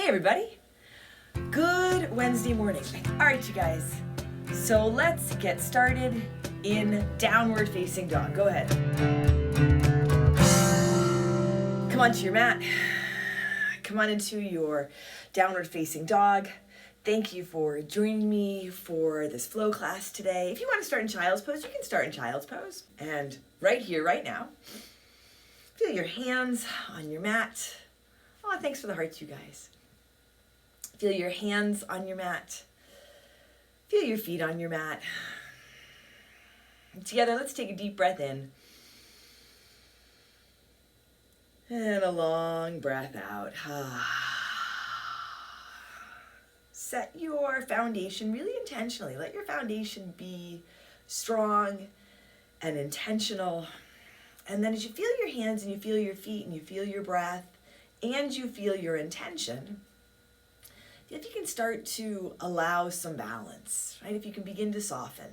everybody. Good Wednesday morning. All right, you guys. So let's get started in downward facing dog. Go ahead. Come onto your mat. Come on into your downward facing dog. Thank you for joining me for this flow class today. If you want to start in child's pose, you can start in child's pose. And right here, right now, feel your hands on your mat. Oh, thanks for the hearts, you guys. Feel your hands on your mat. Feel your feet on your mat. And together, let's take a deep breath in. And a long breath out. Set your foundation really intentionally. Let your foundation be strong and intentional. And then as you feel your hands and you feel your feet and you feel your breath and you feel your intention, if you can start to allow some balance, right? If you can begin to soften.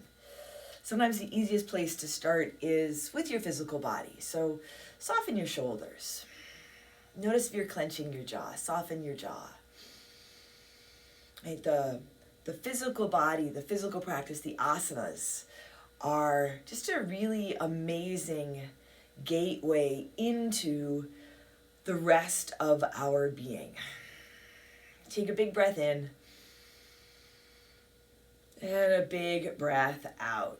Sometimes the easiest place to start is with your physical body. So soften your shoulders. Notice if you're clenching your jaw. Soften your jaw. Right? The physical body, the physical practice, the asanas are just a really amazing gateway into the rest of our being. Take a big breath in and a big breath out.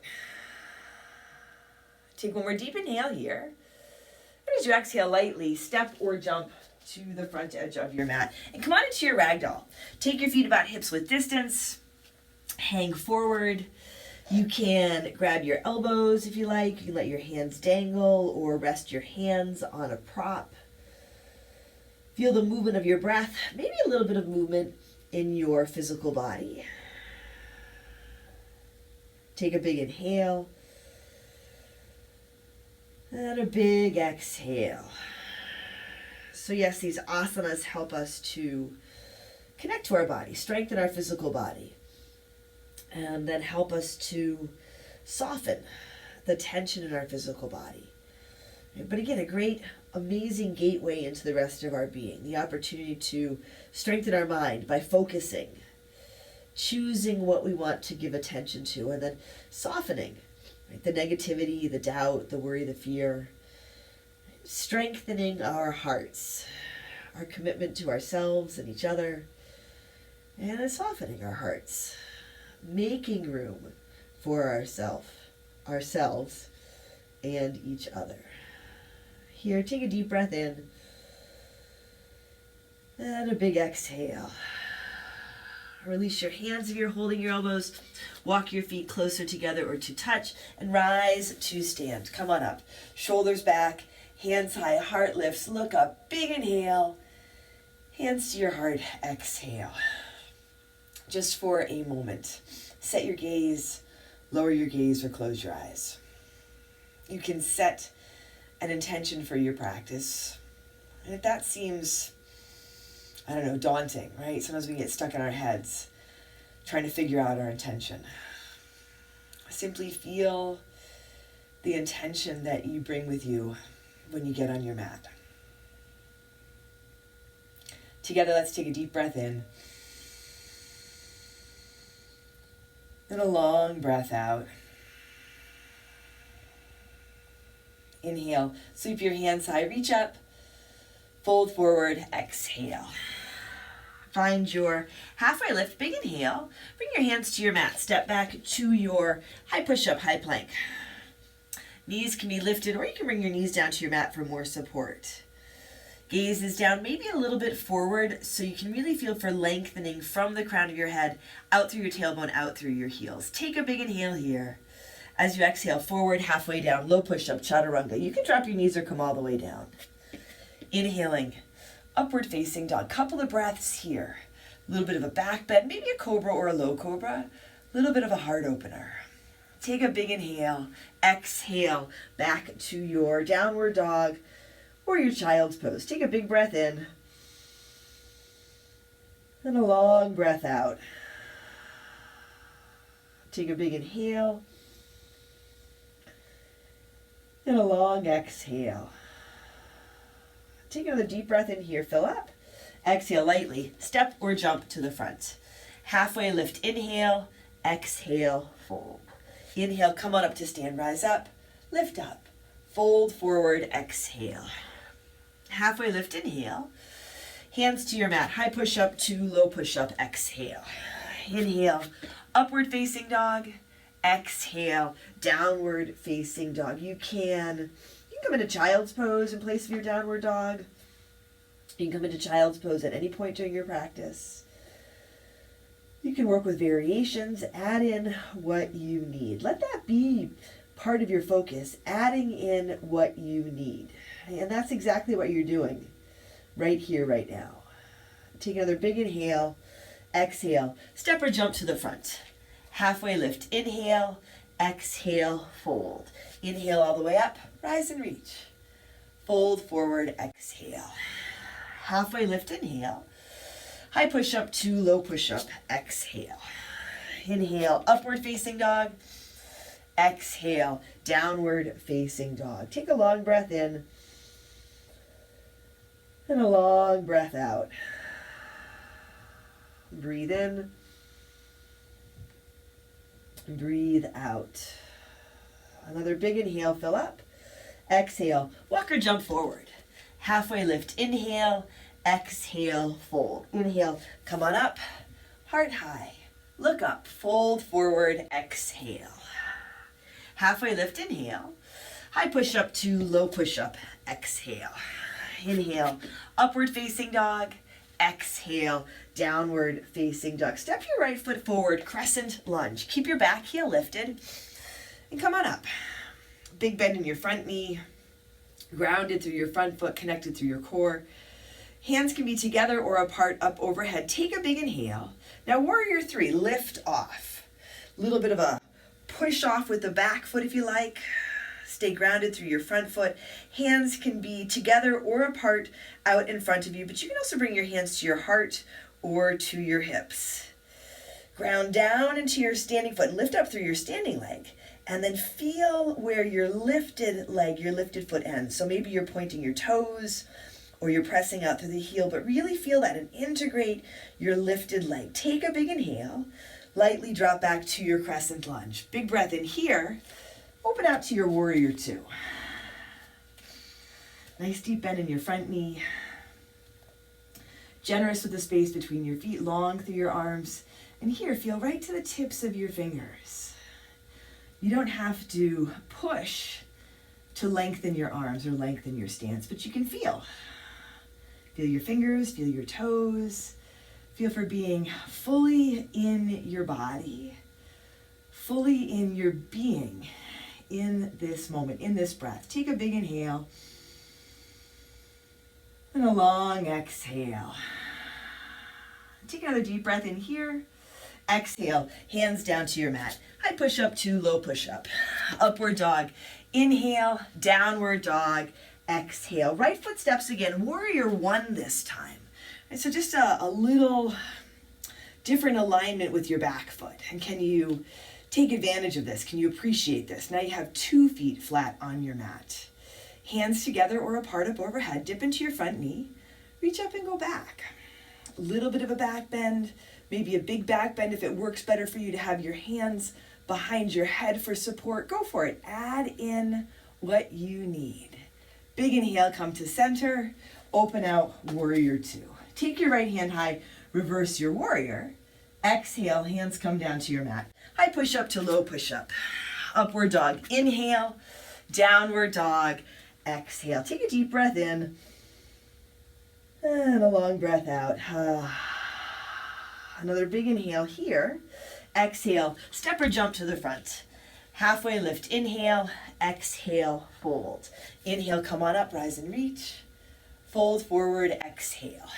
Take one more deep inhale here. And as you exhale lightly, step or jump to the front edge of your mat. And come on into your ragdoll. Take your feet about hips width distance. Hang forward. You can grab your elbows if you like. You can let your hands dangle or rest your hands on a prop. Feel the movement of your breath, maybe a little bit of movement in your physical body. Take a big inhale and a big exhale. So yes, these asanas help us to connect to our body, strengthen our physical body, and then help us to soften the tension in our physical body. But again, a great, amazing gateway into the rest of our being. The opportunity to strengthen our mind by focusing, choosing what we want to give attention to, and then softening, right? The negativity, the doubt, the worry, the fear. Strengthening our hearts, our commitment to ourselves and each other, and then softening our hearts, making room for ourselves and each other. Here, take a deep breath in and a big exhale. Release your hands if you're holding your elbows. Walk your feet closer together or to touch and rise to stand. Come on up. Shoulders back, hands high, heart lifts. Look up. Big inhale. Hands to your heart. Exhale. Just for a moment. Set your gaze, lower your gaze, or close your eyes. You can set an intention for your practice. And if that seems, daunting, right? Sometimes we get stuck in our heads trying to figure out our intention. Simply feel the intention that you bring with you when you get on your mat. Together, let's take a deep breath in. And a long breath out. Inhale, sweep your hands high, reach up, fold forward, exhale. Find your halfway lift, big inhale. Bring your hands to your mat, step back to your high push-up, high plank. Knees can be lifted, or you can bring your knees down to your mat for more support. Gaze is down, maybe a little bit forward, so you can really feel for lengthening from the crown of your head, out through your tailbone, out through your heels. Take a big inhale here. As you exhale, forward, halfway down, low push-up, chaturanga. You can drop your knees or come all the way down. Inhaling, upward facing dog. Couple of breaths here. A little bit of a back bend, maybe a cobra or a low cobra. A little bit of a heart opener. Take a big inhale. Exhale, back to your downward dog or your child's pose. Take a big breath in. And a long breath out. Take a big inhale. And a long exhale. Take another deep breath in here, fill up. Exhale lightly, step or jump to the front. Halfway lift, inhale, exhale, fold. Inhale, come on up to stand, rise up, lift up, fold forward, exhale. Halfway lift, inhale, hands to your mat, high push up to low push up, exhale. Inhale, upward facing dog, exhale, downward facing dog. You can come into child's pose in place of your downward dog. You can come into child's pose at any point during your practice. You can work with variations, add in what you need. Let that be part of your focus, adding in what you need. And that's exactly what you're doing right here, right now. Take another big inhale, exhale, step or jump to the front. Halfway lift, inhale, exhale, fold. Inhale all the way up, rise and reach. Fold forward, exhale. Halfway lift, inhale. High push up to low push up, exhale. Inhale, upward facing dog. Exhale, downward facing dog. Take a long breath in and a long breath out. Breathe in. Breathe out. Another big inhale, fill up. Exhale, walk or jump forward. Halfway lift, inhale, exhale, fold. Inhale, come on up, heart high. Look up, fold forward, exhale. Halfway lift, inhale. High push up to low push up, exhale. Inhale, upward facing dog. Exhale, downward facing dog. Step your right foot forward, crescent lunge. Keep your back heel lifted and come on up. Big bend in your front knee, grounded through your front foot, connected through your core. Hands can be together or apart, up overhead. Take a big inhale. Now warrior three, lift off. A little bit of a push off with the back foot if you like. Stay grounded through your front foot. Hands can be together or apart out in front of you, but you can also bring your hands to your heart or to your hips. Ground down into your standing foot. Lift up through your standing leg. And then feel where your lifted leg, your lifted foot ends. So maybe you're pointing your toes or you're pressing out through the heel, but really feel that and integrate your lifted leg. Take a big inhale. Lightly drop back to your crescent lunge. Big breath in here. Open out to your warrior two. Nice deep bend in your front knee. Generous with the space between your feet, long through your arms. And here, feel right to the tips of your fingers. You don't have to push to lengthen your arms or lengthen your stance, but you can feel. Feel your fingers, feel your toes. Feel for being fully in your body, fully in your being in this moment, in this breath. Take a big inhale and a long exhale. Take another deep breath in here. Exhale, hands down to your mat. High push up to low push up. Upward dog. Inhale, downward dog. Exhale. Right foot steps again. Warrior one this time. And so just a little different alignment with your back foot. And can you take advantage of this? Can you appreciate this? Now you have 2 feet flat on your mat. Hands together or apart up overhead. Dip into your front knee. Reach up and go back. A little bit of a back bend. Maybe a big back bend if it works better for you to have your hands behind your head for support. Go for it. Add in what you need. Big inhale, come to center. Open out, warrior two. Take your right hand high, reverse your warrior. Exhale, hands come down to your mat. High push up to low push up. Upward dog. Inhale, downward dog. Exhale. Take a deep breath in and a long breath out. Another big inhale here. Exhale, step or jump to the front. Halfway lift, inhale, exhale, fold. Inhale, come on up, rise and reach. Fold forward, exhale.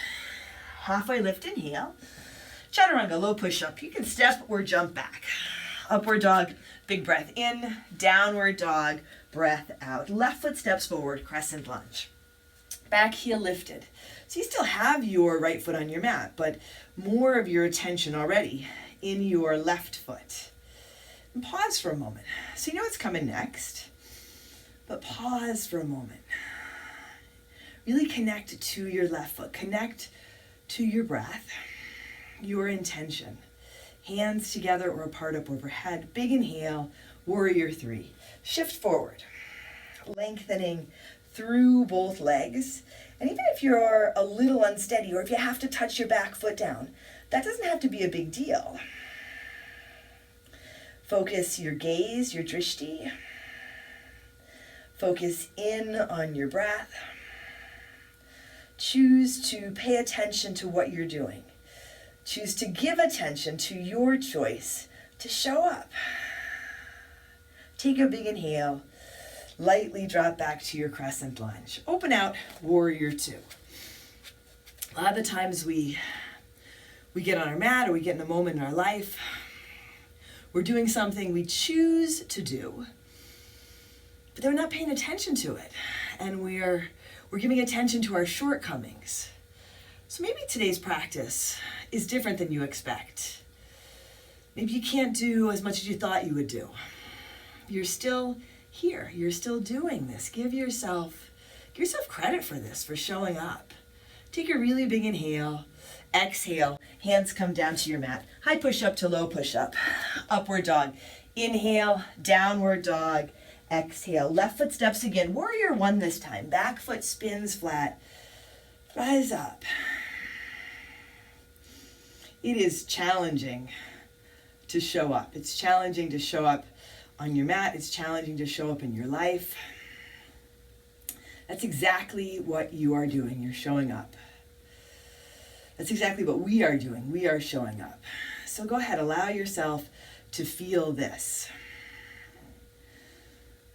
Halfway lift, inhale. Chaturanga, low push up. You can step or jump back. Upward dog, big breath in. Downward dog, breath out. Left foot steps forward, crescent lunge. Back heel lifted. So you still have your right foot on your mat, but more of your attention already in your left foot. And pause for a moment. So you know what's coming next, but pause for a moment. Really connect to your left foot. Connect to your breath, your intention. Hands together or apart up overhead. Big inhale, warrior three. Shift forward, lengthening through both legs. And even if you're a little unsteady or if you have to touch your back foot down, that doesn't have to be a big deal. Focus your gaze, your drishti. Focus in on your breath. Choose to pay attention to what you're doing. Choose to give attention to your choice to show up. Take a big inhale. Lightly drop back to your crescent lunge. Open out, warrior two. A lot of the times we get on our mat or we get in a moment in our life. We're doing something we choose to do, but then we're not paying attention to it. And we're giving attention to our shortcomings. So maybe today's practice is different than you expect. Maybe you can't do as much as you thought you would do. You're still here. You're still doing this. Give yourself credit for this, for showing up. Take a really big inhale. Exhale. Hands come down to your mat. High push-up to low push-up. Upward dog. Inhale. Downward dog. Exhale. Left foot steps again. Warrior one this time. Back foot spins flat. Rise up. It is challenging to show up. It's challenging to show up on your mat. It's challenging to show up in your life. That's exactly what you are doing. You're showing up. That's exactly what we are doing. We are showing up. So go ahead, allow yourself to feel this.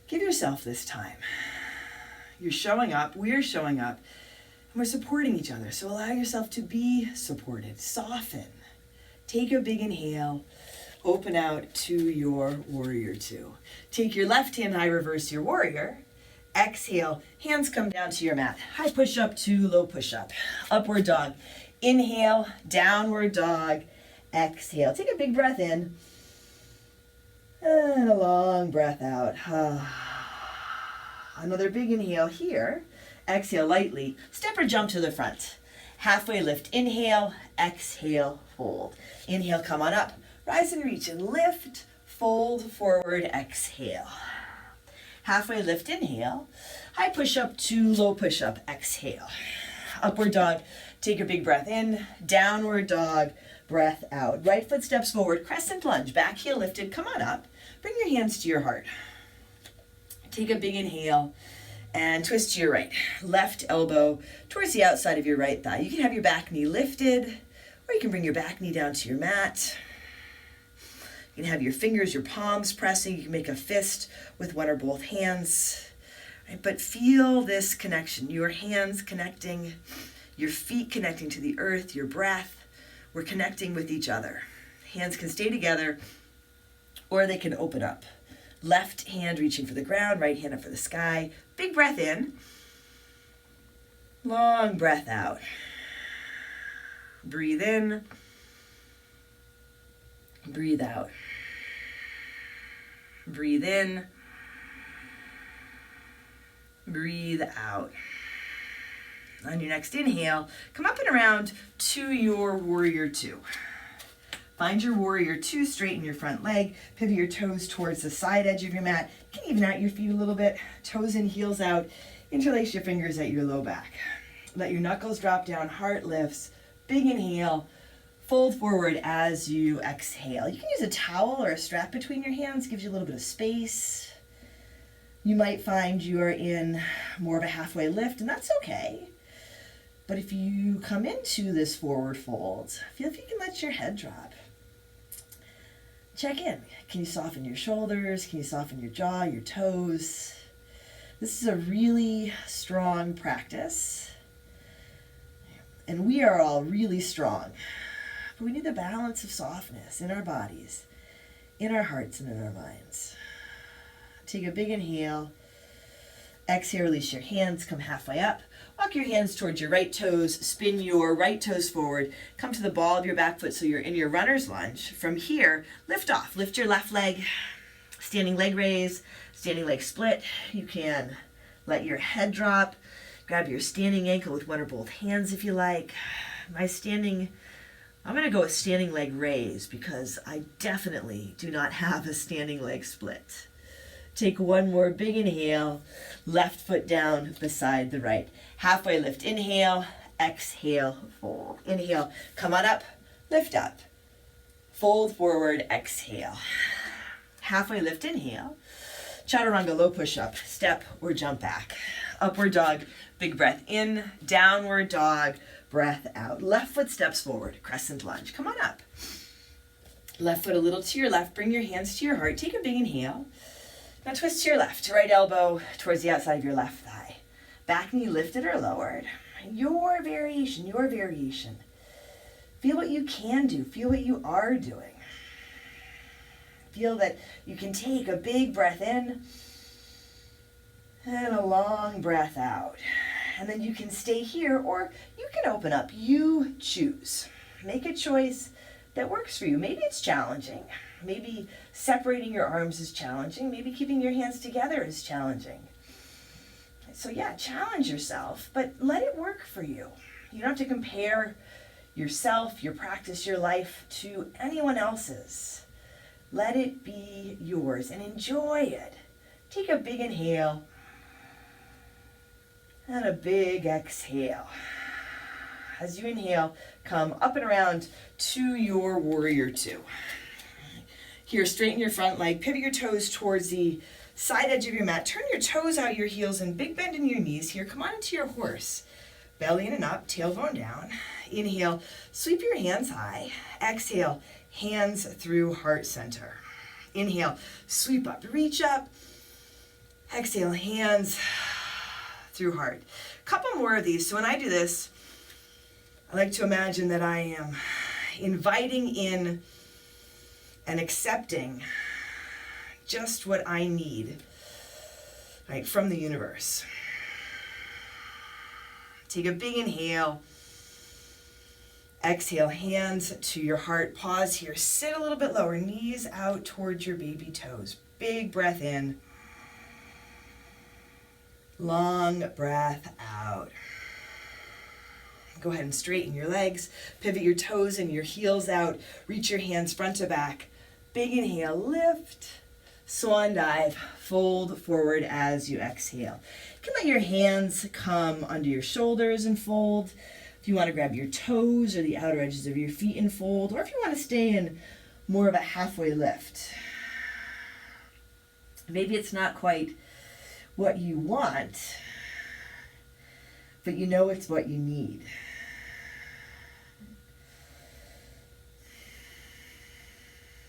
Give yourself this time. You're showing up, we're showing up, and we're supporting each other. So allow yourself to be supported. Soften. Take a big inhale. Open out to your warrior two. Take your left hand high, reverse your warrior. Exhale, hands come down to your mat. High push up to low push up. Upward dog. Inhale, downward dog. Exhale. Take a big breath in. And a long breath out. Another big inhale here. Exhale lightly. Step or jump to the front. Halfway lift. Inhale, exhale, fold. Inhale, come on up. Rise and reach and lift, fold forward, exhale. Halfway lift, inhale. High push up to low push up, exhale. Upward dog, take a big breath in. Downward dog, breath out. Right foot steps forward, crescent lunge, back heel lifted, come on up. Bring your hands to your heart. Take a big inhale and twist to your right. Left elbow towards the outside of your right thigh. You can have your back knee lifted, or you can bring your back knee down to your mat. You can have your fingers, your palms pressing. You can make a fist with one or both hands. Right? But feel this connection. Your hands connecting, your feet connecting to the earth, your breath. We're connecting with each other. Hands can stay together or they can open up. Left hand reaching for the ground, right hand up for the sky. Big breath in. Long breath out. Breathe in. Breathe out. Breathe in. Breathe out. On your next inhale, come up and around to your warrior two. Find your warrior two, straighten your front leg, pivot your toes towards the side edge of your mat. You can even out your feet a little bit, toes in, heels out. Interlace your fingers at your low back. Let your knuckles drop down, heart lifts. Big inhale. Fold forward as you exhale. You can use a towel or a strap between your hands, gives you a little bit of space. You might find you're in more of a halfway lift, and that's okay. But if you come into this forward fold, feel if you can let your head drop. Check in. Can you soften your shoulders? Can you soften your jaw, your toes? This is a really strong practice. And we are all really strong. But we need the balance of softness in our bodies, in our hearts, and in our minds. Take a big inhale. Exhale, release your hands, come halfway up. Walk your hands towards your right toes, spin your right toes forward, come to the ball of your back foot so you're in your runner's lunge. From here, lift off. Lift your left leg, standing leg raise, standing leg split. You can let your head drop, grab your standing ankle with one or both hands if you like. I'm going to go with standing leg raise because I definitely do not have a standing leg split. Take one more big inhale, left foot down beside the right. Halfway lift, inhale, exhale, fold. Inhale, come on up, lift up. Fold forward, exhale. Halfway lift, inhale. Chaturanga low push-up, step or jump back. Upward dog, big breath in, downward dog, breath out. Left foot steps forward, crescent lunge. Come on up. Left foot a little to your left, bring your hands to your heart. Take a big inhale. Now twist to your left, right elbow towards the outside of your left thigh. Back knee lifted or lowered. Your variation, your variation. Feel what you can do. Feel what you are doing. Feel that you can take a big breath in and a long breath out. And then you can stay here or you can open up. You choose. Make a choice that works for you. Maybe it's challenging. Maybe separating your arms is challenging. Maybe keeping your hands together is challenging. So yeah, challenge yourself, but let it work for you. You don't have to compare yourself, your practice, your life to anyone else's. Let it be yours and enjoy it. Take a big inhale and a big exhale. As you inhale, come up and around to your warrior two. Here, straighten your front leg, pivot your toes towards the side edge of your mat. Turn your toes out your heels and big bend in your knees here. Come on into your horse. Belly in and up, tailbone down. Inhale, sweep your hands high. Exhale, hands through heart center. Inhale, sweep up, reach up. Exhale, hands through heart. Couple more of these. So when I do this, I like to imagine that I am inviting in and accepting just what I need, right, from the universe. Take a big inhale. Exhale, hands to your heart. Pause here. Sit a little bit lower. Knees out towards your baby toes. Big breath in. Long breath out. Go ahead and straighten your legs. Pivot your toes and your heels out. Reach your hands front to back. Big inhale, lift. Swan dive, fold forward as you exhale. You can let your hands come under your shoulders and fold. If you want to grab your toes or the outer edges of your feet and fold, or if you want to stay in more of a halfway lift. Maybe it's not quite what you want, but you know it's what you need.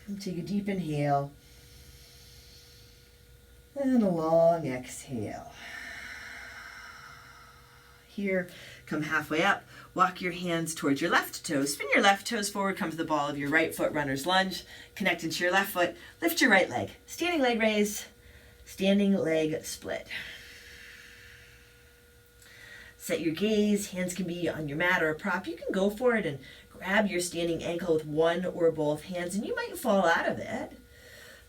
And take a deep inhale and a long exhale. Here, come halfway up. Walk your hands towards your left toes. Spin your left toes forward. Come to the ball of your right foot, runner's lunge. Connect into your left foot. Lift your right leg. Standing leg raise. Standing leg split. Set your gaze. Hands can be on your mat or a prop. You can go for it and grab your standing ankle with one or both hands, and you might fall out of it.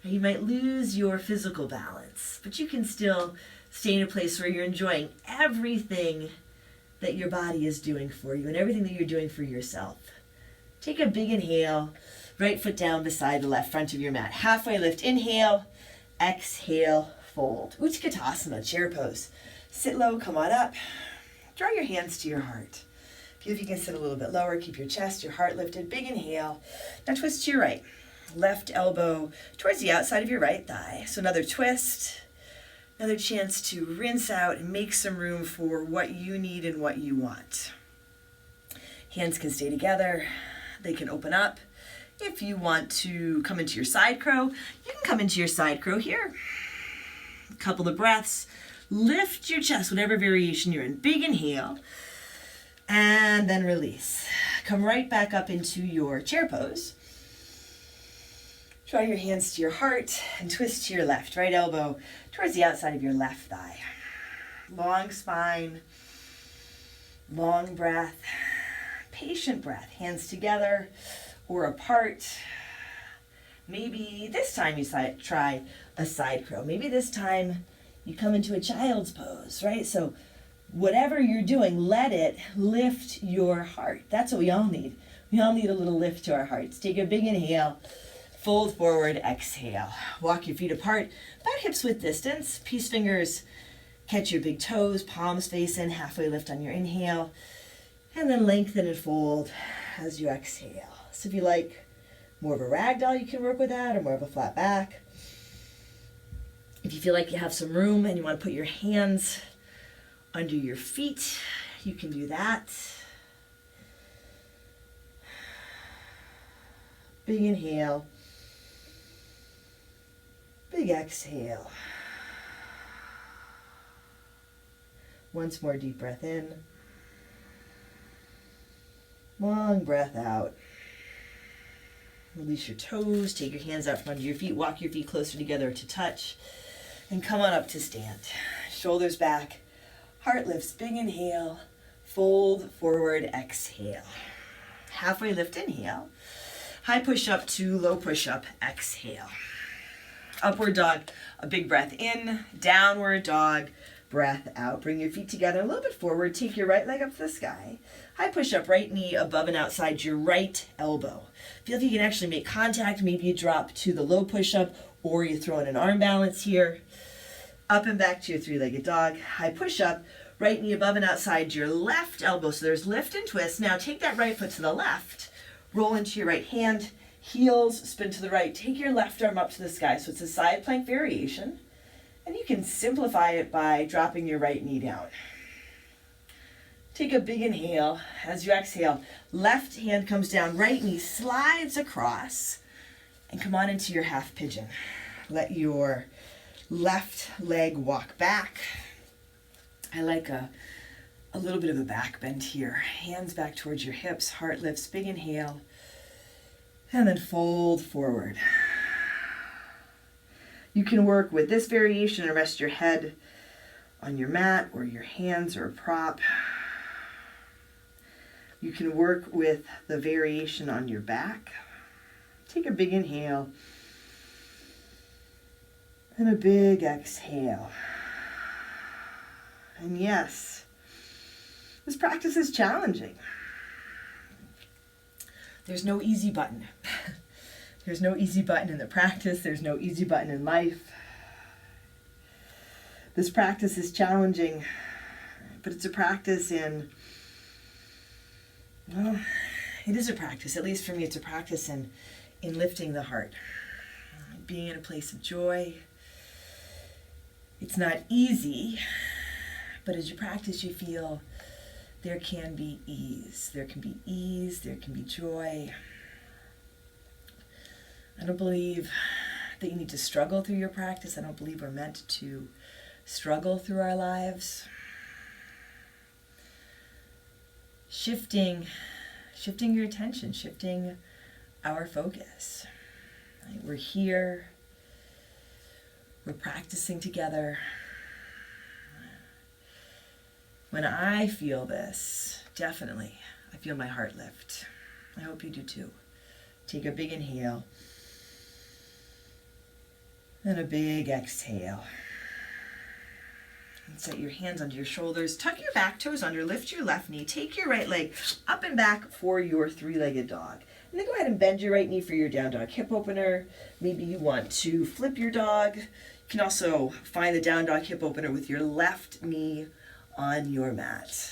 Or you might lose your physical balance, but you can still stay in a place where you're enjoying everything that your body is doing for you and everything that you're doing for yourself. Take a big inhale, right foot down beside the left front of your mat. Halfway lift, inhale, exhale, fold. Utkatasana, chair pose. Sit low, come on up. Draw your hands to your heart. Feel if you can sit a little bit lower, keep your chest, your heart lifted. Big inhale. Now twist to your right. Left elbow towards the outside of your right thigh. So another twist. Another chance to rinse out and make some room for what you need and what you want. Hands can stay together. They can open up. If you want to come into your side crow, you can come into your side crow here. A couple of breaths. Lift your chest, whatever variation you're in. Big inhale. And then release. Come right back up into your chair pose. Draw your hands to your heart and twist to your left. Right elbow towards the outside of your left thigh. Long spine, long breath, patient breath. Hands together or apart. Maybe this time you try a side crow. Maybe this time you come into a child's pose, right? So whatever you're doing, let it lift your heart. That's what we all need. We all need a little lift to our hearts. Take a big inhale, fold forward, exhale. Walk your feet apart, about hips width distance. Peace fingers catch your big toes, palms face in, halfway lift on your inhale, and then lengthen and fold as you exhale. So if you like more of a ragdoll, you can work with that, or more of a flat back. If you feel like you have some room and you want to put your hands under your feet, you can do that. Big inhale, big exhale. Once more, deep breath in. Long breath out. Release your toes, take your hands out from under your feet, walk your feet closer together to touch, and come on up to stand. Shoulders back, heart lifts, big inhale, fold forward, exhale. Halfway lift, inhale. High push up to low push up, exhale. Upward dog, a big breath in, downward dog, breath out. Bring your feet together a little bit forward. Take your right leg up to the sky. High push up, right knee above and outside your right elbow. Feel if you can actually make contact. Maybe you drop to the low push up, or you throw in an arm balance here. Up and back to your three-legged dog. High push up, right knee above and outside your left elbow. So there's lift and twist. Now take that right foot to the left. Roll into your right hand. Heels spin to the right. Take your left arm up to the sky. So it's a side plank variation. And you can simplify it by dropping your right knee down. Take a big inhale. As you exhale, left hand comes down, right knee slides across, and come on into your half pigeon. Let your left leg walk back. I like a little bit of a back bend here. Hands back towards your hips, heart lifts, big inhale, and then fold forward. You can work with this variation and rest your head on your mat or your hands or a prop. You can work with the variation on your back. Take a big inhale and a big exhale. And yes, this practice is challenging. There's no easy button. There's no easy button in the practice. There's no easy button in life. This practice is challenging, but it's a practice in, well, it is a practice. At least for me, it's a practice in lifting the heart, being in a place of joy. It's not easy, but as you practice, you feel there can be ease. There can be ease. There can be joy. I don't believe that you need to struggle through your practice. I don't believe we're meant to struggle through our lives. Shifting your attention, shifting our focus. Right? We're here. We're practicing together. When I feel this, definitely, I feel my heart lift. I hope you do too. Take a big inhale and a big exhale. And set your hands under your shoulders. Tuck your back toes under. Lift your left knee. Take your right leg up and back for your three-legged dog. And then go ahead and bend your right knee for your down dog hip opener. Maybe you want to flip your dog. You can also find the down dog hip opener with your left knee on your mat.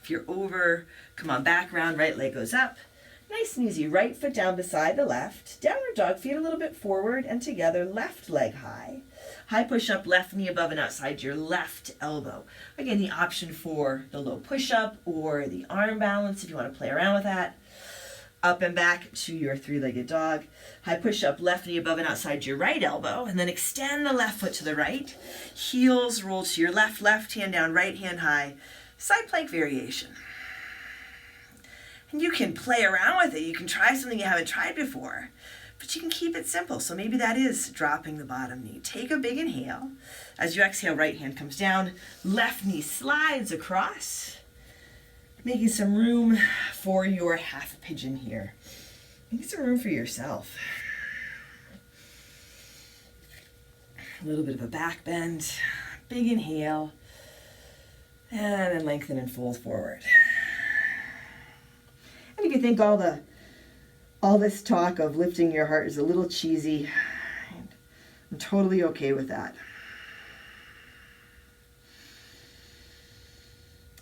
If you're over, come on back round, right leg goes up. Nice and easy, right foot down beside the left. Downward dog, feet a little bit forward and together, left leg high. High push up, left knee above and outside your left elbow. Again, the option for the low push up or the arm balance if you want to play around with that. Up and back to your three-legged dog. High push up, left knee above and outside your right elbow, and then extend the left foot to the right. Heels roll to your left, left hand down, right hand high. Side plank variation. And you can play around with it. You can try something you haven't tried before, but you can keep it simple. So maybe that is dropping the bottom knee. Take a big inhale. As you exhale, right hand comes down, left knee slides across. Making some room for your half pigeon here. Make some room for yourself. A little bit of a back bend. Big inhale. And then lengthen and fold forward. And if you think all this talk of lifting your heart is a little cheesy, I'm totally okay with that.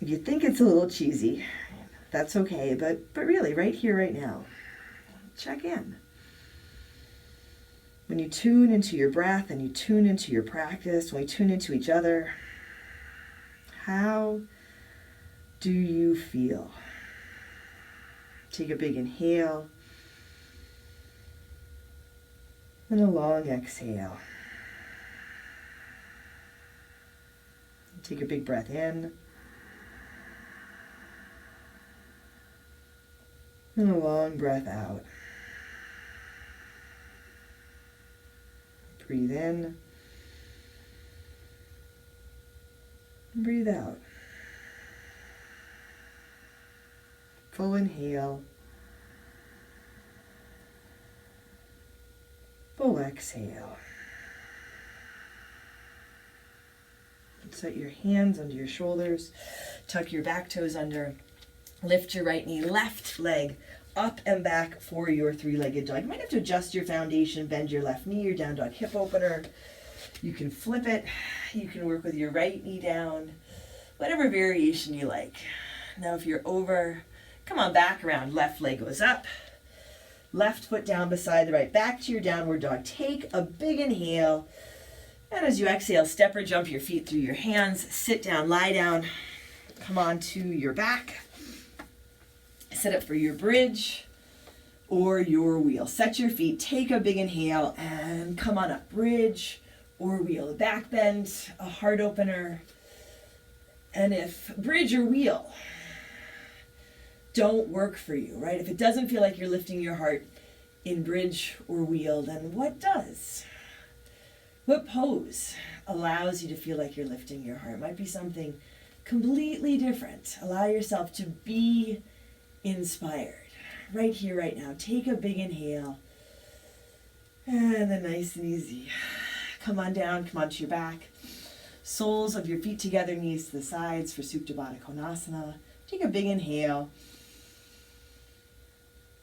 If you think it's a little cheesy, that's okay, but really, right here, right now, check in. When you tune into your breath and you tune into your practice, when we tune into each other, how do you feel? Take a big inhale and a long exhale. Take a big breath in and a long breath out. Breathe in. Breathe out. Full inhale. Full exhale. Set your hands under your shoulders. Tuck your back toes under. Lift your right knee, left leg up and back for your three-legged dog. You might have to adjust your foundation, bend your left knee, your down dog hip opener. You can flip it. You can work with your right knee down, whatever variation you like. Now if you're over, come on, back around. Left leg goes up. Left foot down beside the right. Back to your downward dog. Take a big inhale. And as you exhale, step or jump your feet through your hands. Sit down, lie down. Come on to your back. Set up for your bridge or your wheel. Set your feet, take a big inhale, and come on up. Bridge or wheel. A back bend, a heart opener. And if bridge or wheel don't work for you, right? If it doesn't feel like you're lifting your heart in bridge or wheel, then what does? What pose allows you to feel like you're lifting your heart? It might be something completely different. Allow yourself to be inspired right here, right now. Take a big inhale. And then nice and easy. Come on down, come onto your back. Soles of your feet together, knees to the sides for Supta Baddha Konasana. Take a big inhale.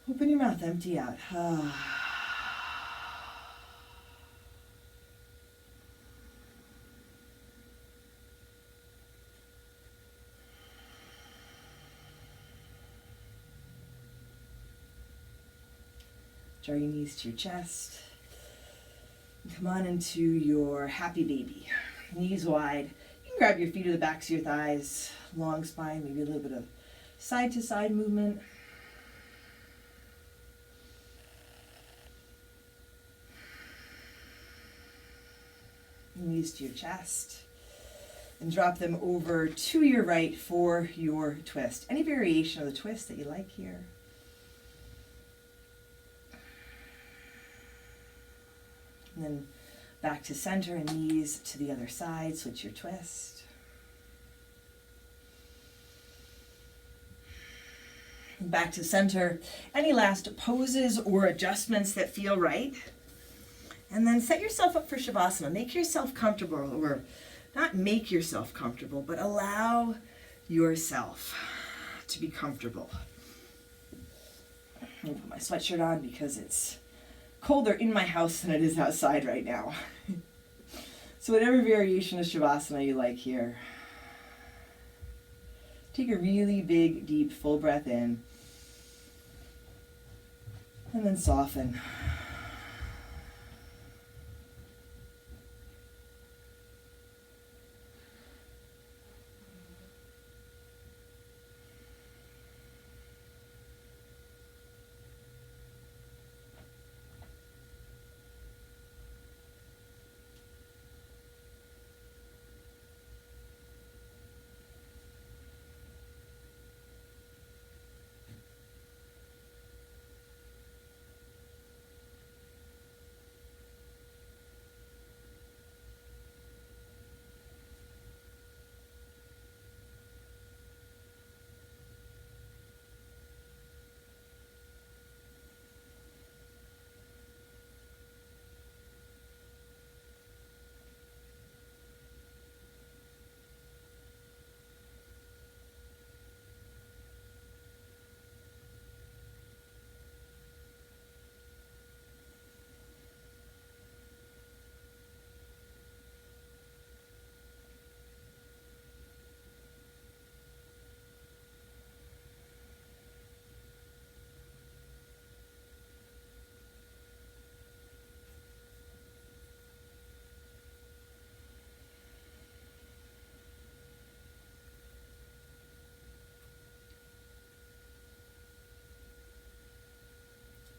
Open your mouth, empty out. Draw your knees to your chest. Come on into your happy baby. Knees wide. You can grab your feet to the backs of your thighs. Long spine, maybe a little bit of side to side movement. Knees to your chest. And drop them over to your right for your twist. Any variation of the twist that you like here. And then back to center and knees to the other side. Switch your twist. Back to center. Any last poses or adjustments that feel right. And then set yourself up for Shavasana. Make yourself comfortable, or not make yourself comfortable, but allow yourself to be comfortable. I'm going to put my sweatshirt on because it's colder in my house than it is outside right now. So whatever variation of Shavasana you like here. Take a really big, deep, full breath in. And then soften.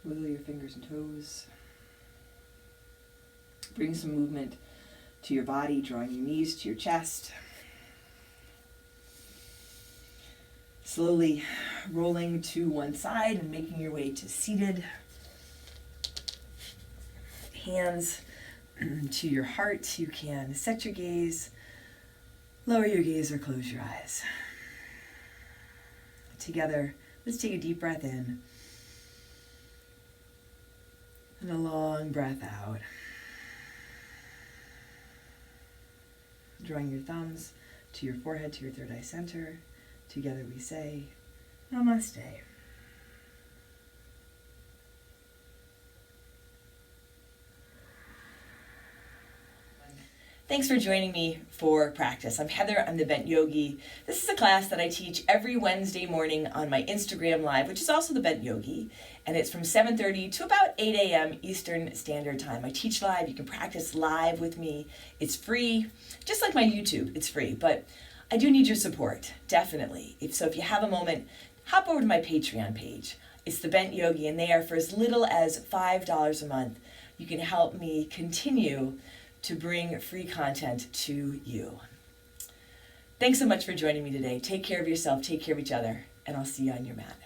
Wiggle your fingers and toes. Bring some movement to your body, drawing your knees to your chest. Slowly rolling to one side and making your way to seated. Hands to your heart. You can set your gaze, lower your gaze, or close your eyes. Together, let's take a deep breath in and a long breath out. Drawing your thumbs to your forehead, to your third eye center. Together we say, Namaste. Thanks for joining me for practice. I'm Heather, I'm the Bent Yogi. This is a class that I teach every Wednesday morning on my Instagram Live, which is also the Bent Yogi, and it's from 7:30 to about 8 a.m. Eastern Standard Time. I teach live, you can practice live with me. It's free, just like my YouTube, it's free, but I do need your support, definitely. If you have a moment, hop over to my Patreon page. It's the Bent Yogi, and there for as little as $5 a month, you can help me continue to bring free content to you. Thanks so much for joining me today. Take care of yourself, take care of each other, and I'll see you on your mat.